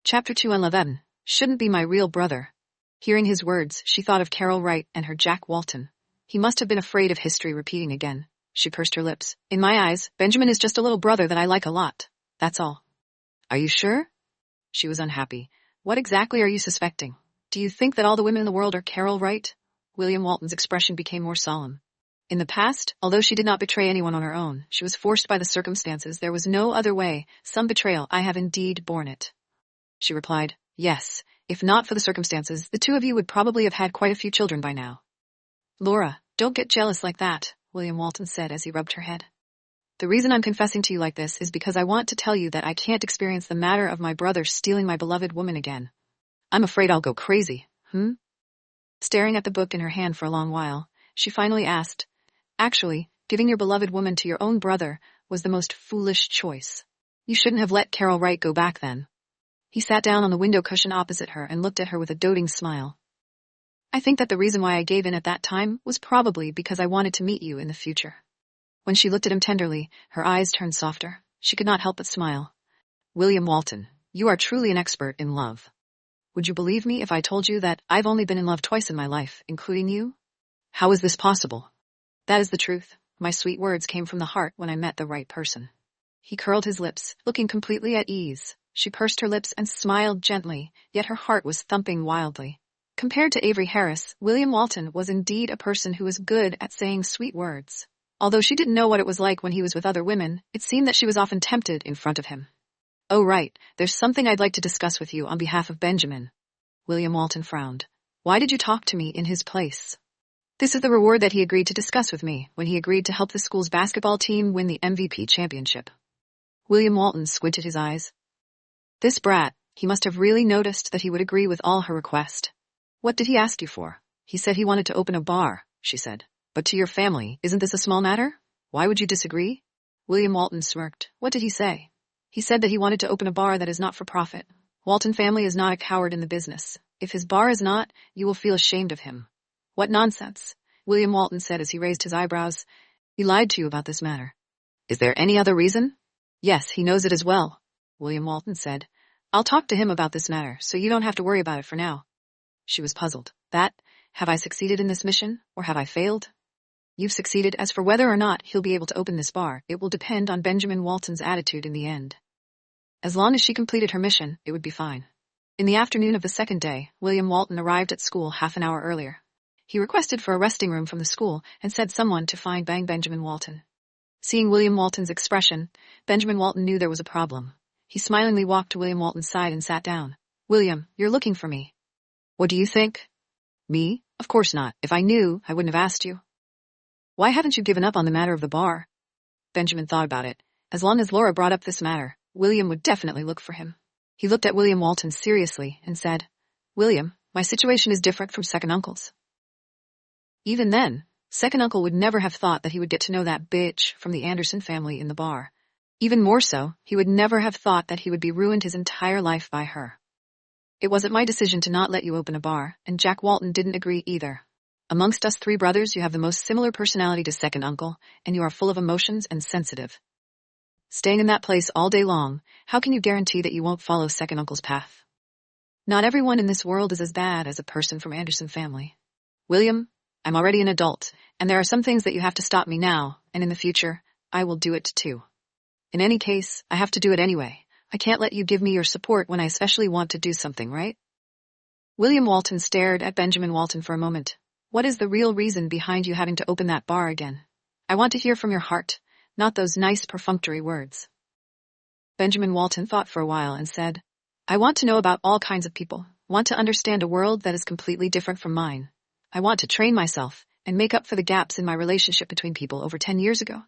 Chapter 211. Shouldn't be my real brother. Hearing his words, she thought of Carol Wright and her Jack Walton. He must have been afraid of history repeating again. She pursed her lips. In my eyes, Benjamin is just a little brother that I like a lot. That's all. Are you sure? She was unhappy. What exactly are you suspecting? Do you think that all the women in the world are Carol Wright? William Walton's expression became more solemn. In the past, although she did not betray anyone on her own, she was forced by the circumstances. There was no other way. Some betrayal. I have indeed borne it. She replied, yes, if not for the circumstances, the two of you would probably have had quite a few children by now. Laura, don't get jealous like that, William Walton said as he rubbed her head. The reason I'm confessing to you like this is because I want to tell you that I can't experience the matter of my brother stealing my beloved woman again. I'm afraid I'll go crazy, Staring at the book in her hand for a long while, she finally asked, actually, giving your beloved woman to your own brother was the most foolish choice. You shouldn't have let Carol Wright go back then. He sat down on the window cushion opposite her and looked at her with a doting smile. I think that the reason why I gave in at that time was probably because I wanted to meet you in the future. When she looked at him tenderly, her eyes turned softer. She could not help but smile. William Walton, you are truly an expert in love. Would you believe me if I told you that I've only been in love twice in my life, including you? How is this possible? That is the truth. My sweet words came from the heart when I met the right person. He curled his lips, looking completely at ease. She pursed her lips and smiled gently, yet her heart was thumping wildly. Compared to Avery Harris, William Walton was indeed a person who was good at saying sweet words. Although she didn't know what it was like when he was with other women, it seemed that she was often tempted in front of him. Oh right, there's something I'd like to discuss with you on behalf of Benjamin. William Walton frowned. Why did you talk to me in his place? This is the reward that he agreed to discuss with me when he agreed to help the school's basketball team win the MVP championship. William Walton squinted his eyes. This brat, he must have really noticed that he would agree with all her request. What did he ask you for? He said he wanted to open a bar, she said. But to your family, isn't this a small matter? Why would you disagree? William Walton smirked. What did he say? He said that he wanted to open a bar that is not for profit. Walton family is not a coward in the business. If his bar is not, you will feel ashamed of him. What nonsense, William Walton said as he raised his eyebrows. He lied to you about this matter. Is there any other reason? Yes, he knows it as well, William Walton said. I'll talk to him about this matter, so you don't have to worry about it for now. She was puzzled. Have I succeeded in this mission, or have I failed? You've succeeded. As for whether or not he'll be able to open this bar, it will depend on Benjamin Walton's attitude in the end. As long as she completed her mission, it would be fine. In the afternoon of the second day, William Walton arrived at school half an hour earlier. He requested for a resting room from the school and said someone to find Benjamin Walton. Seeing William Walton's expression, Benjamin Walton knew there was a problem. He smilingly walked to William Walton's side and sat down. William, you're looking for me. What do you think? Me? Of course not. If I knew, I wouldn't have asked you. Why haven't you given up on the matter of the bar? Benjamin thought about it. As long as Laura brought up this matter, William would definitely look for him. He looked at William Walton seriously and said, William, my situation is different from Second Uncle's. Even then, Second Uncle would never have thought that he would get to know that bitch from the Anderson family in the bar. Even more so, he would never have thought that he would be ruined his entire life by her. It wasn't my decision to not let you open a bar, and Jack Walton didn't agree either. Amongst us three brothers, you have the most similar personality to Second Uncle, and you are full of emotions and sensitive. Staying in that place all day long, how can you guarantee that you won't follow Second Uncle's path? Not everyone in this world is as bad as a person from Anderson family. William, I'm already an adult, and there are some things that you have to stop me now, and in the future, I will do it too. In any case, I have to do it anyway. I can't let you give me your support when I especially want to do something, right? William Walton stared at Benjamin Walton for a moment. What is the real reason behind you having to open that bar again? I want to hear from your heart, not those nice perfunctory words. Benjamin Walton thought for a while and said, I want to know about all kinds of people, want to understand a world that is completely different from mine. I want to train myself and make up for the gaps in my relationship between people over 10 years ago.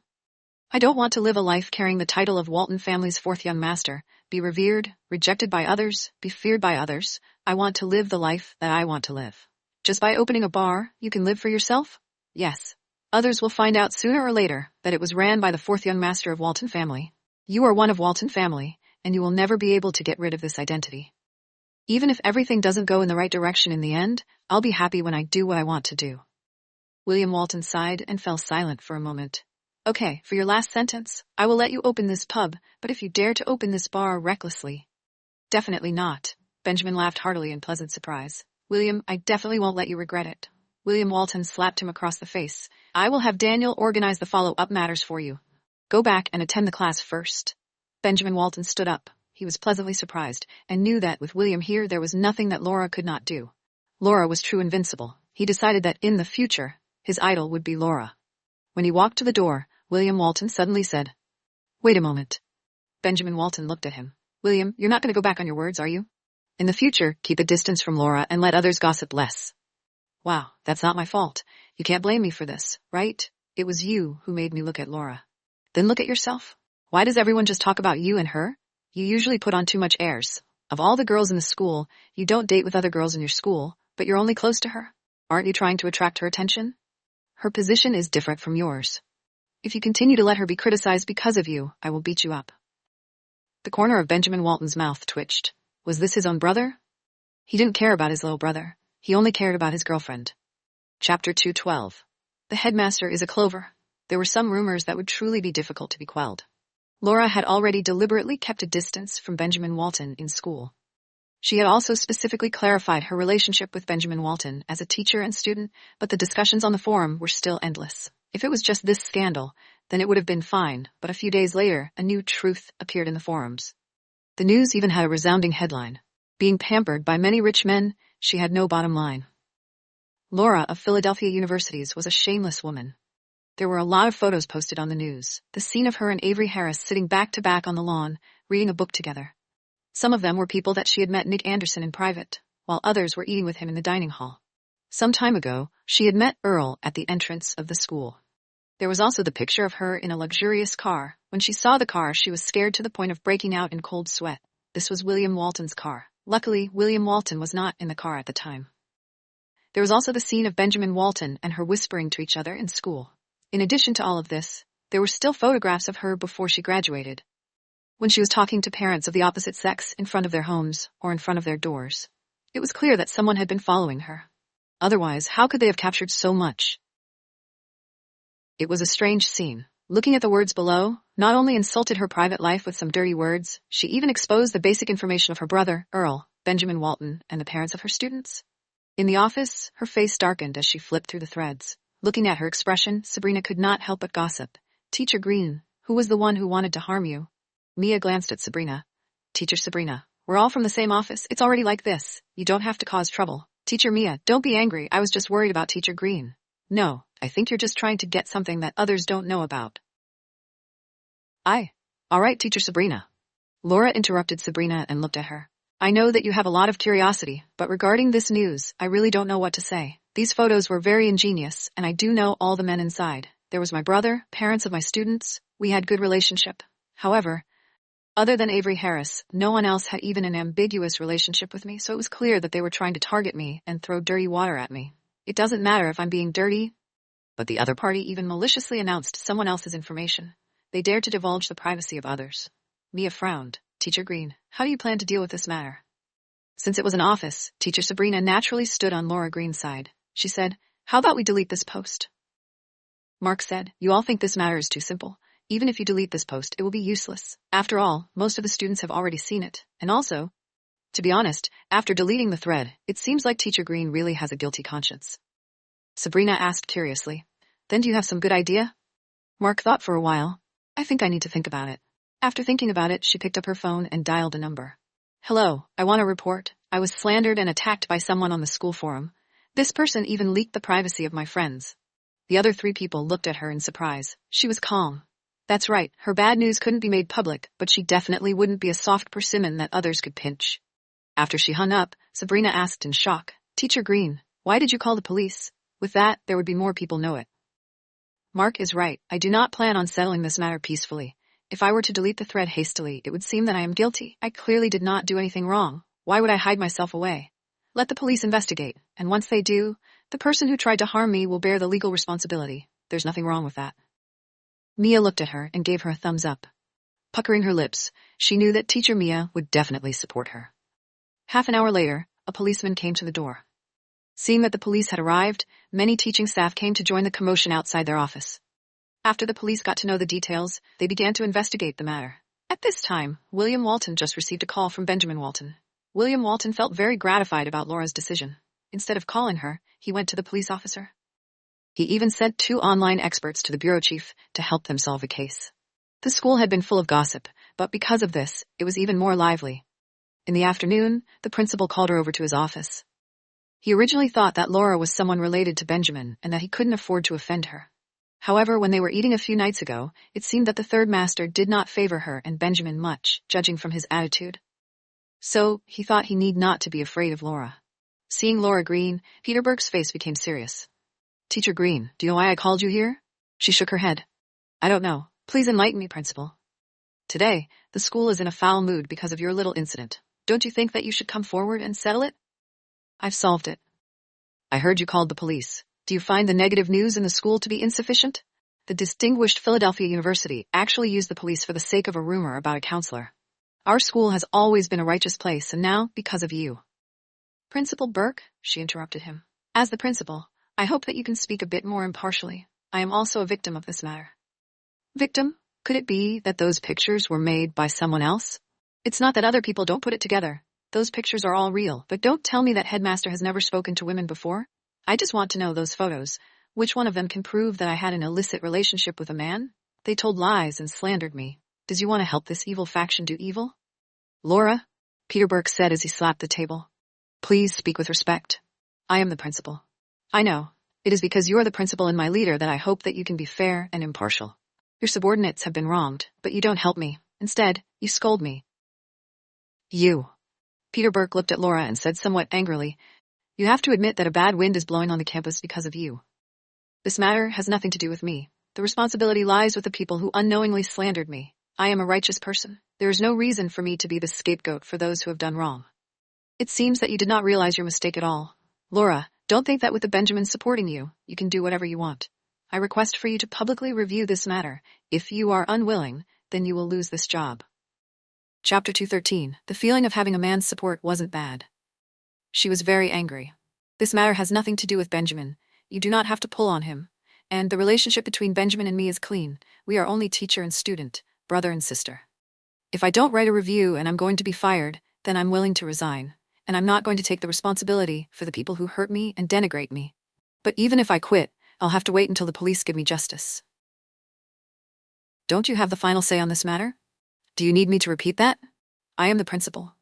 I don't want to live a life carrying the title of Walton family's fourth young master, be revered, rejected by others, be feared by others. I want to live the life that I want to live. Just by opening a bar, you can live for yourself? Yes. Others will find out sooner or later that it was ran by the fourth young master of Walton family. You are one of Walton family, and you will never be able to get rid of this identity. Even if everything doesn't go in the right direction in the end, I'll be happy when I do what I want to do. William Walton sighed and fell silent for a moment. Okay, for your last sentence, I will let you open this pub, but if you dare to open this bar recklessly. Definitely not. Benjamin laughed heartily in pleasant surprise. William, I definitely won't let you regret it. William Walton slapped him across the face. I will have Daniel organize the follow-up matters for you. Go back and attend the class first. Benjamin Walton stood up. He was pleasantly surprised, and knew that with William here there was nothing that Laura could not do. Laura was true invincible. He decided that in the future, his idol would be Laura. When he walked to the door, William Walton suddenly said, Wait a moment. Benjamin Walton looked at him. William, you're not going to go back on your words, are you? In the future, keep a distance from Laura and let others gossip less. Wow, that's not my fault. You can't blame me for this, right? It was you who made me look at Laura. Then look at yourself. Why does everyone just talk about you and her? You usually put on too much airs. Of all the girls in the school, you don't date with other girls in your school, but you're only close to her. Aren't you trying to attract her attention? Her position is different from yours. If you continue to let her be criticized because of you, I will beat you up. The corner of Benjamin Walton's mouth twitched. Was this his own brother? He didn't care about his little brother. He only cared about his girlfriend. Chapter 212. The headmaster is a clover. There were some rumors that would truly be difficult to be quelled. Laura had already deliberately kept a distance from Benjamin Walton in school. She had also specifically clarified her relationship with Benjamin Walton as a teacher and student, but the discussions on the forum were still endless. If it was just this scandal, then it would have been fine, but a few days later, a new truth appeared in the forums. The news even had a resounding headline. Being pampered by many rich men, she had no bottom line. Laura of Philadelphia University's was a shameless woman. There were a lot of photos posted on the news. The scene of her and Avery Harris sitting back to back on the lawn, reading a book together. Some of them were people that she had met Nick Anderson in private, while others were eating with him in the dining hall. Some time ago, she had met Earl at the entrance of the school. There was also the picture of her in a luxurious car. When she saw the car, she was scared to the point of breaking out in cold sweat. This was William Walton's car. Luckily, William Walton was not in the car at the time. There was also the scene of Benjamin Walton and her whispering to each other in school. In addition to all of this, there were still photographs of her before she graduated, when she was talking to parents of the opposite sex in front of their homes or in front of their doors. It was clear that someone had been following her. Otherwise, how could they have captured so much? It was a strange scene. Looking at the words below, not only insulted her private life with some dirty words, she even exposed the basic information of her brother, Earl, Benjamin Walton, and the parents of her students. In the office, her face darkened as she flipped through the threads. Looking at her expression, Sabrina could not help but gossip. Teacher Green, who was the one who wanted to harm you? Mia glanced at Sabrina. Teacher Sabrina, we're all from the same office. It's already like this. You don't have to cause trouble. Teacher Mia, don't be angry. I was just worried about Teacher Green. No, I think you're just trying to get something that others don't know about. All right, Teacher Sabrina. Laura interrupted Sabrina and looked at her. I know that you have a lot of curiosity, but regarding this news, I really don't know what to say. These photos were very ingenious, and I do know all the men inside. There was my brother, parents of my students. We had good relationship. However, other than Avery Harris, no one else had even an ambiguous relationship with me, so it was clear that they were trying to target me and throw dirty water at me. It doesn't matter if I'm being dirty, but the other party even maliciously announced someone else's information. They dared to divulge the privacy of others. Mia frowned. Teacher Green, how do you plan to deal with this matter? Since it was an office, Teacher Sabrina naturally stood on Laura Green's side. She said, how about we delete this post? Mark said, you all think this matter is too simple. Even if you delete this post, it will be useless. After all, most of the students have already seen it. And also, to be honest, after deleting the thread, it seems like Teacher Green really has a guilty conscience. Sabrina asked curiously, then do you have some good idea? Mark thought for a while. I think I need to think about it. After thinking about it, she picked up her phone and dialed a number. Hello, I want to report. I was slandered and attacked by someone on the school forum. This person even leaked the privacy of my friends. The other 3 people looked at her in surprise. She was calm. That's right, her bad news couldn't be made public, but she definitely wouldn't be a soft persimmon that others could pinch. After she hung up, Sabrina asked in shock, Teacher Green, why did you call the police? With that, there would be more people know it. Mark is right. I do not plan on settling this matter peacefully. If I were to delete the thread hastily, it would seem that I am guilty. I clearly did not do anything wrong. Why would I hide myself away? Let the police investigate, and once they do, the person who tried to harm me will bear the legal responsibility. There's nothing wrong with that. Mia looked at her and gave her a thumbs up. Puckering her lips, she knew that Teacher Mia would definitely support her. Half an hour later, a policeman came to the door. Seeing that the police had arrived, many teaching staff came to join the commotion outside their office. After the police got to know the details, they began to investigate the matter. At this time, William Walton just received a call from Benjamin Walton. William Walton felt very gratified about Laura's decision. Instead of calling her, he went to the police officer. He even sent 2 online experts to the bureau chief to help them solve a case. The school had been full of gossip, but because of this, it was even more lively. In the afternoon, the principal called her over to his office. He originally thought that Laura was someone related to Benjamin and that he couldn't afford to offend her. However, when they were eating a few nights ago, it seemed that the third master did not favor her and Benjamin much, judging from his attitude. So, he thought he need not to be afraid of Laura. Seeing Laura Green, Peter Burke's face became serious. "Teacher Green, do you know why I called you here?" She shook her head. "I don't know. Please enlighten me, Principal." "Today, the school is in a foul mood because of your little incident. Don't you think that you should come forward and settle it?" "I've solved it." "I heard you called the police. Do you find the negative news in the school to be insufficient?" "The distinguished Philadelphia University actually used the police for the sake of a rumor about a counselor. Our school has always been a righteous place, and now, because of you." "Principal Burke," she interrupted him. "As the principal, I hope that you can speak a bit more impartially. I am also a victim of this matter." "Victim? Could it be that those pictures were made by someone else?" "It's not that other people don't put it together. Those pictures are all real, but don't tell me that headmaster has never spoken to women before. I just want to know those photos. Which one of them can prove that I had an illicit relationship with a man? They told lies and slandered me. Does you want to help this evil faction do evil?" "Laura," Peter Burke said as he slapped the table, "please speak with respect. I am the principal." "I know. It is because you are the principal and my leader that I hope that you can be fair and impartial. Your subordinates have been wronged, but you don't help me. Instead, you scold me." "You." Peter Burke looked at Laura and said somewhat angrily, "You have to admit that a bad wind is blowing on the campus because of you. This matter has nothing to do with me. The responsibility lies with the people who unknowingly slandered me. I am a righteous person. There is no reason for me to be the scapegoat for those who have done wrong. It seems that you did not realize your mistake at all. Laura, don't think that with the Benjamins supporting you, you can do whatever you want. I request for you to publicly review this matter. If you are unwilling, then you will lose this job." Chapter 213. The feeling of having a man's support wasn't bad. She was very angry. "This matter has nothing to do with Benjamin. You do not have to pull on him. And the relationship between Benjamin and me is clean. We are only teacher and student, brother and sister. If I don't write a review and I'm going to be fired, then I'm willing to resign. And I'm not going to take the responsibility for the people who hurt me and denigrate me. But even if I quit, I'll have to wait until the police give me justice." "Don't you have the final say on this matter? Do you need me to repeat that? I am the principal."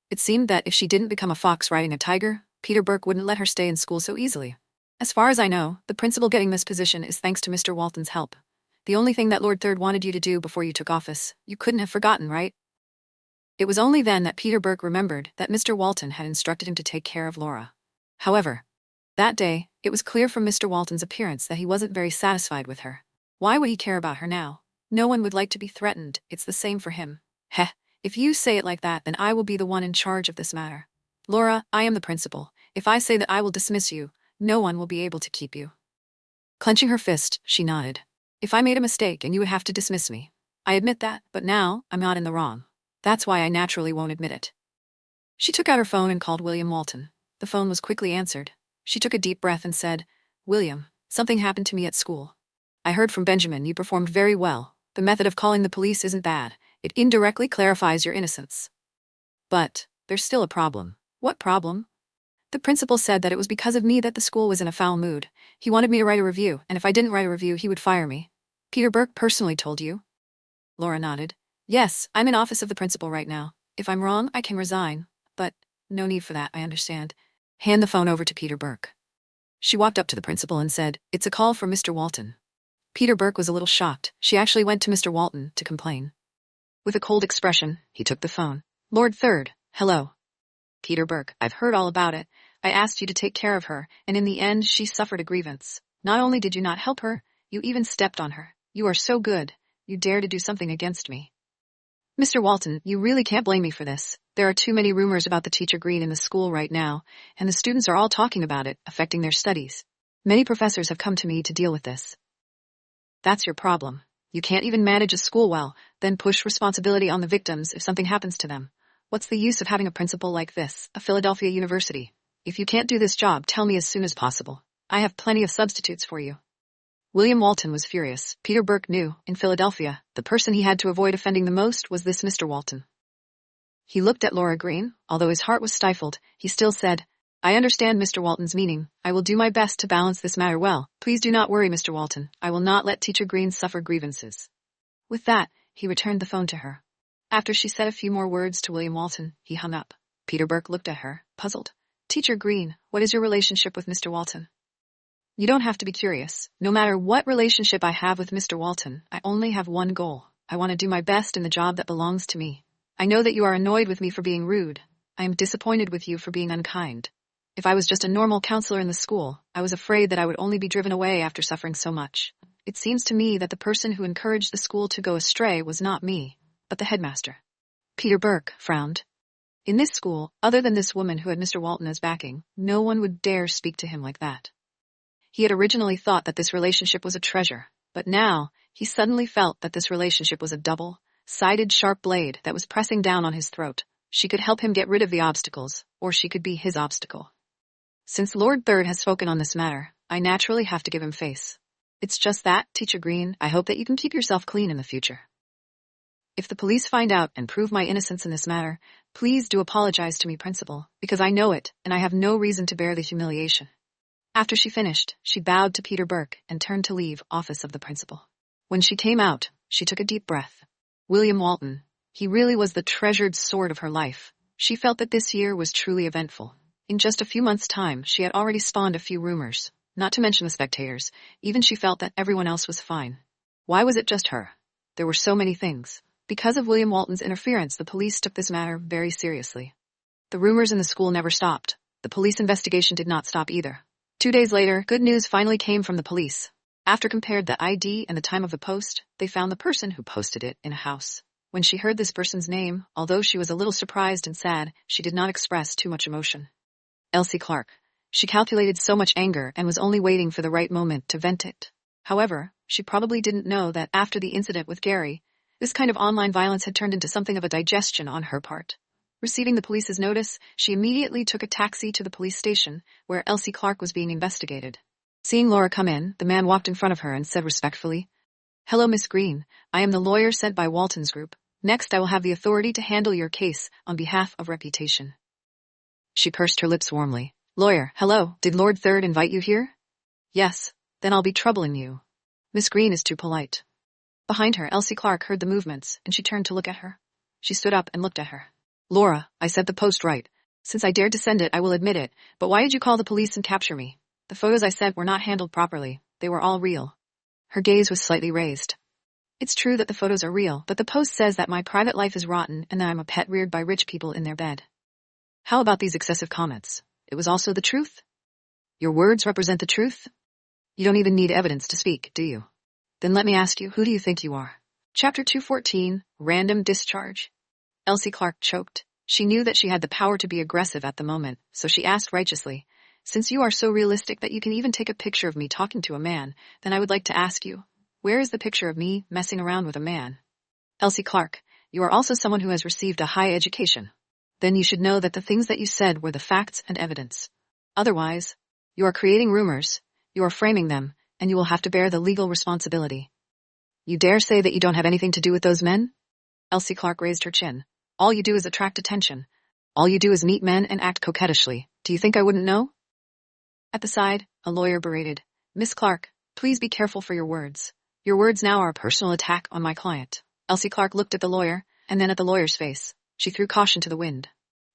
It seemed that if she didn't become a fox riding a tiger, Peter Burke wouldn't let her stay in school so easily. "As far as I know, the principal getting this position is thanks to Mr. Walton's help. The only thing that Lord Third wanted you to do before you took office, you couldn't have forgotten, right?" It was only then that Peter Burke remembered that Mr. Walton had instructed him to take care of Laura. However, that day, it was clear from Mr. Walton's appearance that he wasn't very satisfied with her. Why would he care about her now? No one would like to be threatened. It's the same for him. "Heh, if you say it like that, then I will be the one in charge of this matter. Laura, I am the principal. If I say that I will dismiss you, no one will be able to keep you." Clenching her fist, she nodded. "If I made a mistake and you would have to dismiss me. I admit that, but now, I'm not in the wrong. That's why I naturally won't admit it." She took out her phone and called William Walton. The phone was quickly answered. She took a deep breath and said, "William, something happened to me at school. I heard from Benjamin you performed very well. The method of calling the police isn't bad. It indirectly clarifies your innocence. But there's still a problem." "What problem?" "The principal said that it was because of me that the school was in a foul mood. He wanted me to write a review, and if I didn't write a review, he would fire me." "Peter Burke personally told you?" Laura nodded. "Yes, I'm in office of the principal right now. If I'm wrong, I can resign. But no need for that, I understand. Hand the phone over to Peter Burke." She walked up to the principal and said, "It's a call from Mr. Walton." Peter Burke was a little shocked. She actually went to Mr. Walton to complain. With a cold expression, he took the phone. "Lord Third, hello." "Peter Burke, I've heard all about it. I asked you to take care of her, and in the end she suffered a grievance. Not only did you not help her, you even stepped on her. You are so good. You dare to do something against me." "Mr. Walton, you really can't blame me for this. There are too many rumors about the teacher Green in the school right now, and the students are all talking about it, affecting their studies. Many professors have come to me to deal with this." "That's your problem. You can't even manage a school well, then push responsibility on the victims if something happens to them. What's the use of having a principal like this, a Philadelphia University? If you can't do this job, tell me as soon as possible. I have plenty of substitutes for you." William Walton was furious. Peter Burke knew, in Philadelphia, the person he had to avoid offending the most was this Mr. Walton. He looked at Laura Green. Although his heart was stifled, he still said, "I understand Mr. Walton's meaning. I will do my best to balance this matter well. Please do not worry, Mr. Walton. I will not let Teacher Green suffer grievances." With that, he returned the phone to her. After she said a few more words to William Walton, he hung up. Peter Burke looked at her, puzzled. "Teacher Green, what is your relationship with Mr. Walton?" "You don't have to be curious. No matter what relationship I have with Mr. Walton, I only have one goal. I want to do my best in the job that belongs to me. I know that you are annoyed with me for being rude. I am disappointed with you for being unkind. If I was just a normal counselor in the school, I was afraid that I would only be driven away after suffering so much. It seems to me that the person who encouraged the school to go astray was not me, but the headmaster." Peter Burke frowned. In this school, other than this woman who had Mr. Walton as backing, no one would dare speak to him like that. He had originally thought that this relationship was a treasure, but now he suddenly felt that this relationship was a double-sided sharp blade that was pressing down on his throat. She could help him get rid of the obstacles, or she could be his obstacle. Since Lord Third has spoken on this matter, I naturally have to give him face. It's just that, Teacher Green, I hope that you can keep yourself clean in the future. If the police find out and prove my innocence in this matter, please do apologize to me, Principal, because I know it, and I have no reason to bear the humiliation. After she finished, she bowed to Peter Burke and turned to leave office of the principal. When she came out, she took a deep breath. William Walton, he really was the treasured sword of her life. She felt that this year was truly eventful. In just a few months' time, she had already spawned a few rumors, not to mention the spectators. Even she felt that everyone else was fine. Why was it just her? There were so many things. Because of William Walton's interference, the police took this matter very seriously. The rumors in the school never stopped. The police investigation did not stop either. 2 days later, good news finally came from the police. After compared the ID and the time of the post, they found the person who posted it in a house. When she heard this person's name, although she was a little surprised and sad, she did not express too much emotion. Elsie Clark. She calculated so much anger and was only waiting for the right moment to vent it. However, she probably didn't know that after the incident with Gary, this kind of online violence had turned into something of a digestion on her part. Receiving the police's notice, she immediately took a taxi to the police station, where Elsie Clark was being investigated. Seeing Laura come in, the man walked in front of her and said respectfully, "Hello, Miss Green. I am the lawyer sent by Walton's group. Next, I will have the authority to handle your case on behalf of Reputation." She pursed her lips warmly. "Lawyer, hello. Did Lord Third invite you here?" "Yes. Then I'll be troubling you. Miss Green is too polite." Behind her, Elsie Clark heard the movements, and she turned to look at her. She stood up and looked at her. "Laura, I said the post right. Since I dared to send it, I will admit it. But why did you call the police and capture me? The photos I sent were not handled properly. They were all real." Her gaze was slightly raised. "It's true that the photos are real, but the post says that my private life is rotten and that I'm a pet reared by rich people in their bed. How about these excessive comments? It was also the truth? Your words represent the truth? You don't even need evidence to speak, do you? Then let me ask you, who do you think you are?" Chapter 214, Random Discharge. Elsie Clark choked. She knew that she had the power to be aggressive at the moment, so she asked righteously, "Since you are so realistic that you can even take a picture of me talking to a man, then I would like to ask you, where is the picture of me messing around with a man?" "Elsie Clark, you are also someone who has received a high education. Then you should know that the things that you said were the facts and evidence. Otherwise, you are creating rumors, you are framing them, and you will have to bear the legal responsibility." "You dare say that you don't have anything to do with those men?" Elsie Clark raised her chin. "All you do is attract attention. All you do is meet men and act coquettishly. Do you think I wouldn't know?" At the side, a lawyer berated, "Miss Clark, please be careful for your words. Your words now are a personal attack on my client." Elsie Clark looked at the lawyer, and then at the lawyer's face. She threw caution to the wind.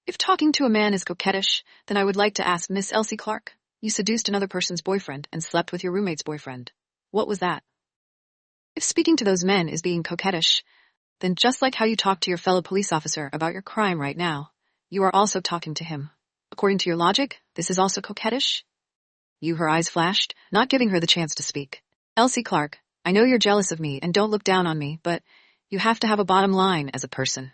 "If talking to a man is coquettish, then I would like to ask Miss Elsie Clark, you seduced another person's boyfriend and slept with your roommate's boyfriend. What was that? If speaking to those men is being coquettish, then just like how you talk to your fellow police officer about your crime right now, you are also talking to him. According to your logic, this is also coquettish?" Her eyes flashed, not giving her the chance to speak. "Elsie Clark, I know you're jealous of me and don't look down on me, but you have to have a bottom line as a person.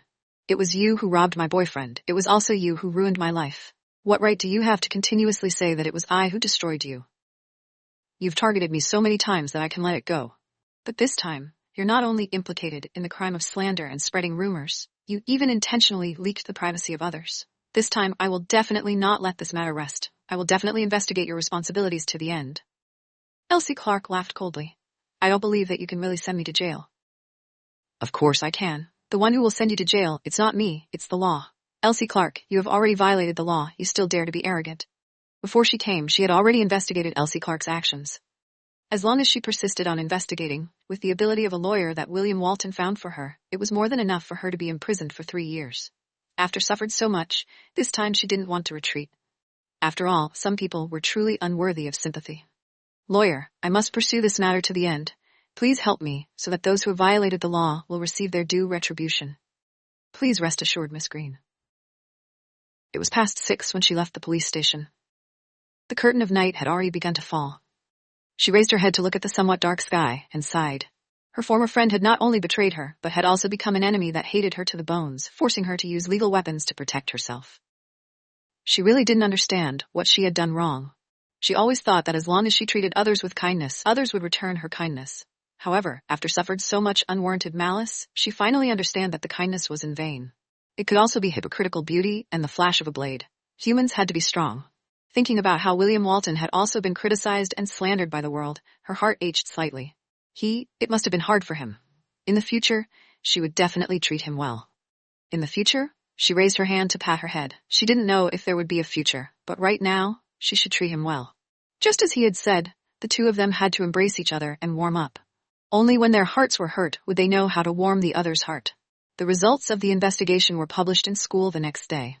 It was you who robbed my boyfriend. It was also you who ruined my life. What right do you have to continuously say that it was I who destroyed you? You've targeted me so many times that I can let it go. But this time, you're not only implicated in the crime of slander and spreading rumors, you even intentionally leaked the privacy of others. This time, I will definitely not let this matter rest. I will definitely investigate your responsibilities to the end." Elsie Clark laughed coldly. I don't believe that you can really send me to jail. Of course I can. The one who will send you to jail, it's not me, it's the law. Elsie Clark, you have already violated the law, you still dare to be arrogant. Before she came, she had already investigated Elsie Clark's actions. As long as she persisted on investigating, with the ability of a lawyer that William Walton found for her, it was more than enough for her to be imprisoned for 3 years. After suffered so much, this time she didn't want to retreat. After all, some people were truly unworthy of sympathy. Lawyer, I must pursue this matter to the end. Please help me, so that those who have violated the law will receive their due retribution. Please rest assured, Miss Green. It was past 6 when she left the police station. The curtain of night had already begun to fall. She raised her head to look at the somewhat dark sky, and sighed. Her former friend had not only betrayed her, but had also become an enemy that hated her to the bones, forcing her to use legal weapons to protect herself. She really didn't understand what she had done wrong. She always thought that as long as she treated others with kindness, others would return her kindness. However, after suffered so much unwarranted malice, she finally understood that the kindness was in vain. It could also be hypocritical beauty and the flash of a blade. Humans had to be strong. Thinking about how William Walton had also been criticized and slandered by the world, her heart ached slightly. It must have been hard for him. In the future, she would definitely treat him well. In the future? She raised her hand to pat her head. She didn't know if there would be a future, but right now, she should treat him well. Just as he had said, the two of them had to embrace each other and warm up. Only when their hearts were hurt would they know how to warm the other's heart. The results of the investigation were published in school the next day.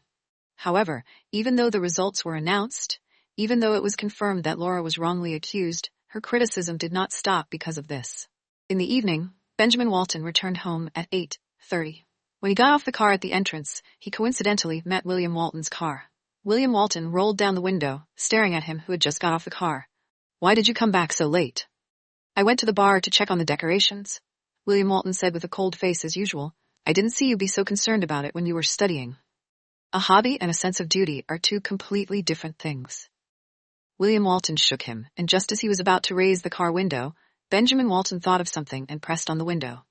However, even though the results were announced, even though it was confirmed that Laura was wrongly accused, her criticism did not stop because of this. In the evening, Benjamin Walton returned home at 8:30. When he got off the car at the entrance, he coincidentally met William Walton's car. William Walton rolled down the window, staring at him who had just got off the car. Why did you come back so late? I went to the bar to check on the decorations. William Walton said with a cold face as usual. I didn't see you be so concerned about it when you were studying. A hobby and a sense of duty are two completely different things. William Walton shook him, and just as he was about to raise the car window, Benjamin Walton thought of something and pressed on the window.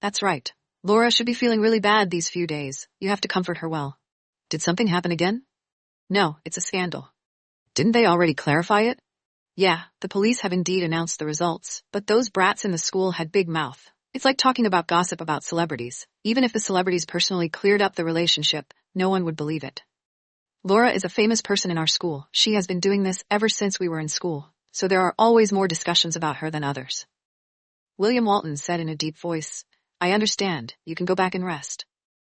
That's right. Laura should be feeling really bad these few days. You have to comfort her well. Did something happen again? No, it's a scandal. Didn't they already clarify it? Yeah, the police have indeed announced the results, but those brats in the school had big mouth. It's like talking about gossip about celebrities. Even if the celebrities personally cleared up the relationship, no one would believe it. Laura is a famous person in our school. She has been doing this ever since we were in school, so there are always more discussions about her than others. William Walton said in a deep voice, I understand. You can go back and rest.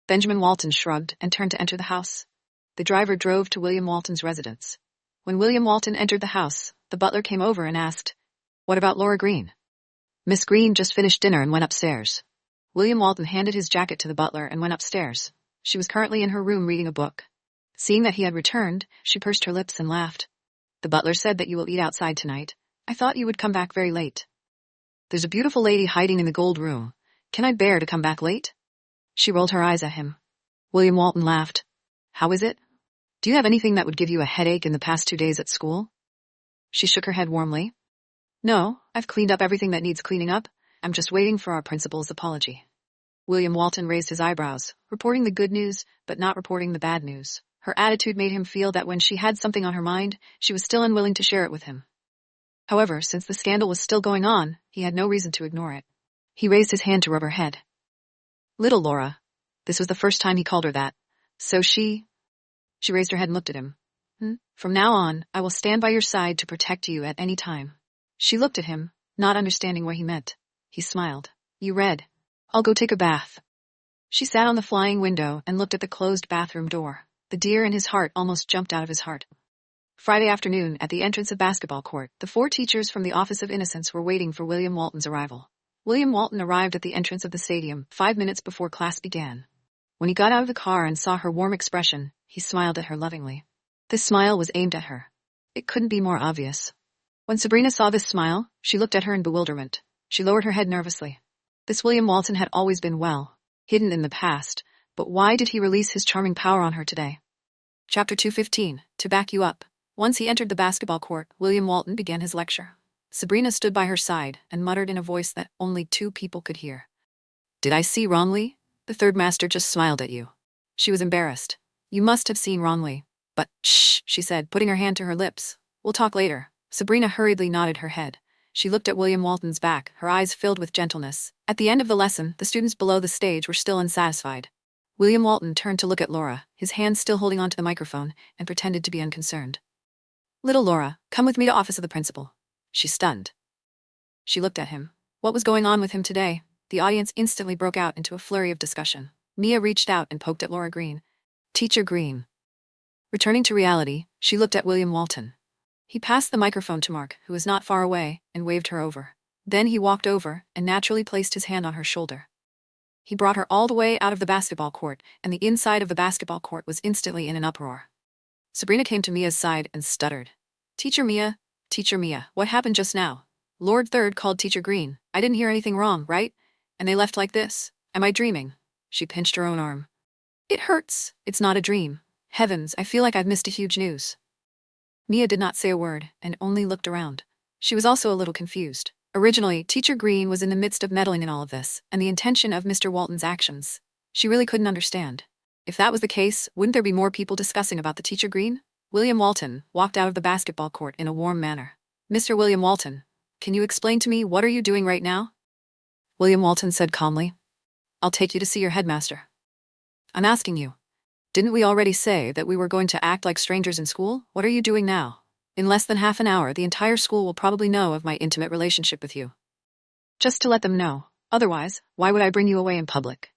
Benjamin Walton shrugged and turned to enter the house. The driver drove to William Walton's residence. When William Walton entered the house, the butler came over and asked, What about Laura Green? Miss Green just finished dinner and went upstairs. William Walton handed his jacket to the butler and went upstairs. She was currently in her room reading a book. Seeing that he had returned, she pursed her lips and laughed. The butler said that you will eat outside tonight. I thought you would come back very late. There's a beautiful lady hiding in the gold room. Can I bear to come back late? She rolled her eyes at him. William Walton laughed. How is it? Do you have anything that would give you a headache in the past 2 days at school? She shook her head warmly. No, I've cleaned up everything that needs cleaning up. I'm just waiting for our principal's apology. William Walton raised his eyebrows, reporting the good news, but not reporting the bad news. Her attitude made him feel that when she had something on her mind, she was still unwilling to share it with him. However, since the scandal was still going on, he had no reason to ignore it. He raised his hand to rub her head. Little Laura. This was the first time he called her that. So she raised her head and looked at him. From now on, I will stand by your side to protect you at any time. She looked at him, not understanding what he meant. He smiled. You read. I'll go take a bath. She sat on the flying window and looked at the closed bathroom door. The deer in his heart almost jumped out of his heart. Friday afternoon, at the entrance of basketball court, the 4 teachers from the Office of Innocence were waiting for William Walton's arrival. William Walton arrived at the entrance of the stadium 5 minutes before class began. When he got out of the car and saw her warm expression, he smiled at her lovingly. This smile was aimed at her. It couldn't be more obvious. When Sabrina saw this smile, she looked at her in bewilderment. She lowered her head nervously. This William Walton had always been hidden in the past, but why did he release his charming power on her today? Chapter 215, To Back You Up. Once he entered the basketball court, William Walton began his lecture. Sabrina stood by her side and muttered in a voice that only 2 people could hear. Did I see wrongly? The third master just smiled at you. She was embarrassed. You must have seen wrongly. But, shh, she said, putting her hand to her lips. We'll talk later. Sabrina hurriedly nodded her head. She looked at William Walton's back, her eyes filled with gentleness. At the end of the lesson, the students below the stage were still unsatisfied. William Walton turned to look at Laura, his hand still holding onto the microphone, and pretended to be unconcerned. "Little Laura, come with me to office of the principal." She stunned. She looked at him. What was going on with him today? The audience instantly broke out into a flurry of discussion. Mia reached out and poked at Laura Green. "Teacher Green." Returning to reality, she looked at William Walton. He passed the microphone to Mark, who was not far away, and waved her over. Then he walked over and naturally placed his hand on her shoulder. He brought her all the way out of the basketball court, and the inside of the basketball court was instantly in an uproar. Sabrina came to Mia's side and stuttered. Teacher Mia, what happened just now? Lord Third called Teacher Green. I didn't hear anything wrong, right? And they left like this. Am I dreaming?" She pinched her own arm. "It hurts. It's not a dream. Heavens, I feel like I've missed a huge news." Mia did not say a word and only looked around. She was also a little confused. Originally, Teacher Green was in the midst of meddling in all of this, and the intention of Mr. Walton's actions. She really couldn't understand. If that was the case, wouldn't there be more people discussing about the Teacher Green? William Walton walked out of the basketball court in a warm manner. "Mr. William Walton, can you explain to me what are you doing right now?" William Walton said calmly. "I'll take you to see your headmaster." "I'm asking you. Didn't we already say that we were going to act like strangers in school? What are you doing now? In less than half an hour, the entire school will probably know of my intimate relationship with you." "Just to let them know. Otherwise, why would I bring you away in public?"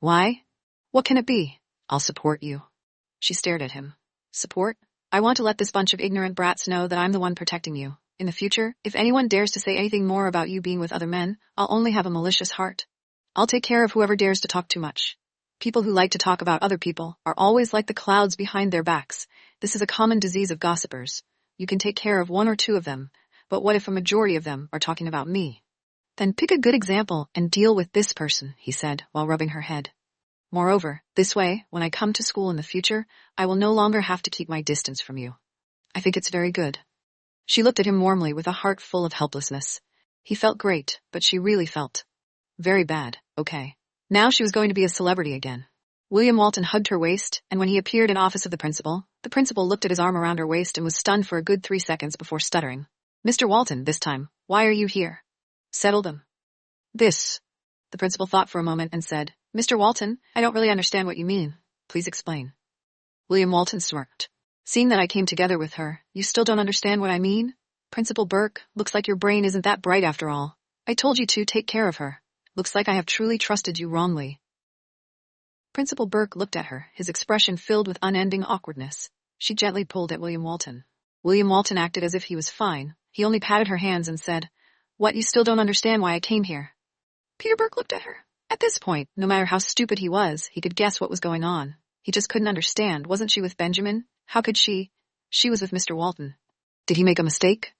"Why? What can it be? I'll support you." She stared at him. "Support? I want to let this bunch of ignorant brats know that I'm the one protecting you. In the future, if anyone dares to say anything more about you being with other men, I'll only have a malicious heart. I'll take care of whoever dares to talk too much. People who like to talk about other people are always like the clouds behind their backs. This is a common disease of gossipers. You can take care of one or two of them, but what if a majority of them are talking about me?" "Then pick a good example and deal with this person," he said while rubbing her head. "Moreover, this way, when I come to school in the future, I will no longer have to keep my distance from you. I think it's very good." She looked at him warmly with a heart full of helplessness. He felt great, but she really felt very bad. Okay. Now she was going to be a celebrity again. William Walton hugged her waist, and when he appeared in office of the principal looked at his arm around her waist and was stunned for a good 3 seconds before stuttering. "Mr. Walton, this time, why are you here?" "Settle them." "This." The principal thought for a moment and said, "Mr. Walton, I don't really understand what you mean. Please explain." William Walton smirked. "Seeing that I came together with her, you still don't understand what I mean? Principal Burke, looks like your brain isn't that bright after all. I told you to take care of her. Looks like I have truly trusted you wrongly." Principal Burke looked at her, his expression filled with unending awkwardness. She gently pulled at William Walton. William Walton acted as if he was fine. He only patted her hands and said, "What, you still don't understand why I came here?" Peter Burke looked at her. At this point, no matter how stupid he was, he could guess what was going on. He just couldn't understand. Wasn't she with Benjamin? How could she? She was with Mr. Walton. Did he make a mistake?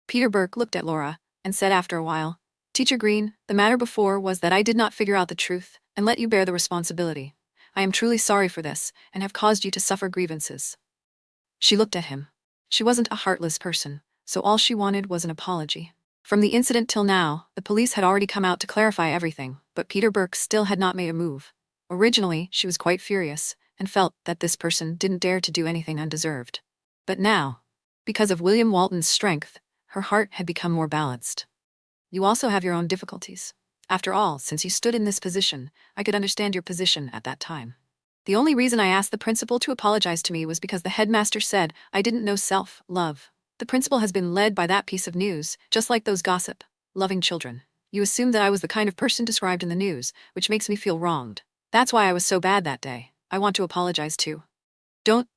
Peter Burke looked at Laura and said after a while, "Teacher Green, the matter before was that I did not figure out the truth and let you bear the responsibility. I am truly sorry for this and have caused you to suffer grievances." She looked at him. She wasn't a heartless person, so all she wanted was an apology. From the incident till now, the police had already come out to clarify everything, but Peter Burke still had not made a move. Originally, she was quite furious and felt that this person didn't dare to do anything undeserved. But now, because of William Walton's strength, her heart had become more balanced. "You also have your own difficulties. After all, since you stood in this position, I could understand your position at that time. The only reason I asked the principal to apologize to me was because the headmaster said I didn't know self-love. The principal has been led by that piece of news, just like those gossip-loving children. You assumed that I was the kind of person described in the news, which makes me feel wronged. That's why I was so bad that day. I want to apologize too." Don't.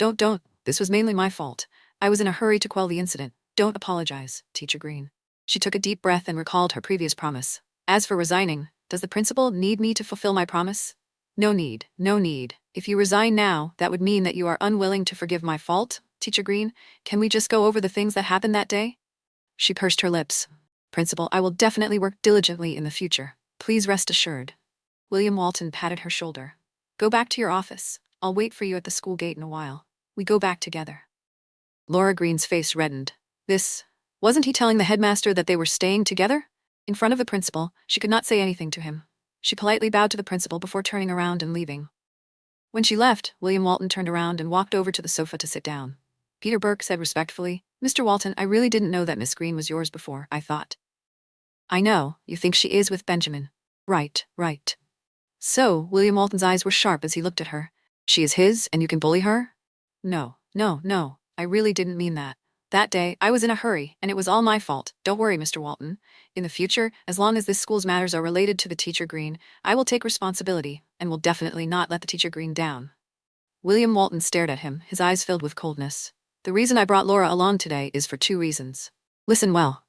This was mainly my fault. I was in a hurry to quell the incident. Don't apologize, Teacher Green." She took a deep breath and recalled her previous promise. "As for resigning, does the principal need me to fulfill my promise?" No need. If you resign now, that would mean that you are unwilling to forgive my fault, Teacher Green. Can we just go over the things that happened that day?" She pursed her lips. "Principal, I will definitely work diligently in the future. Please rest assured." William Walton patted her shoulder. "Go back to your office. I'll wait for you at the school gate in a while. We go back together." Laura Green's face reddened. Wasn't he telling the headmaster that they were staying together? In front of the principal, she could not say anything to him. She politely bowed to the principal before turning around and leaving. When she left, William Walton turned around and walked over to the sofa to sit down. Peter Burke said respectfully, "Mr. Walton, I really didn't know that Miss Green was yours before, I thought." I know, you think she is with Benjamin. Right, right. So, William Walton's eyes were sharp as he looked at her. She is his, and you can bully her? No, no, no, I really didn't mean that. That day, I was in a hurry, and it was all my fault. Don't worry, Mr. Walton. In the future, as long as this school's matters are related to the teacher Green, I will take responsibility, and will definitely not let the teacher Green down. William Walton stared at him, his eyes filled with coldness. The reason I brought Laura along today is for 2 reasons. Listen well.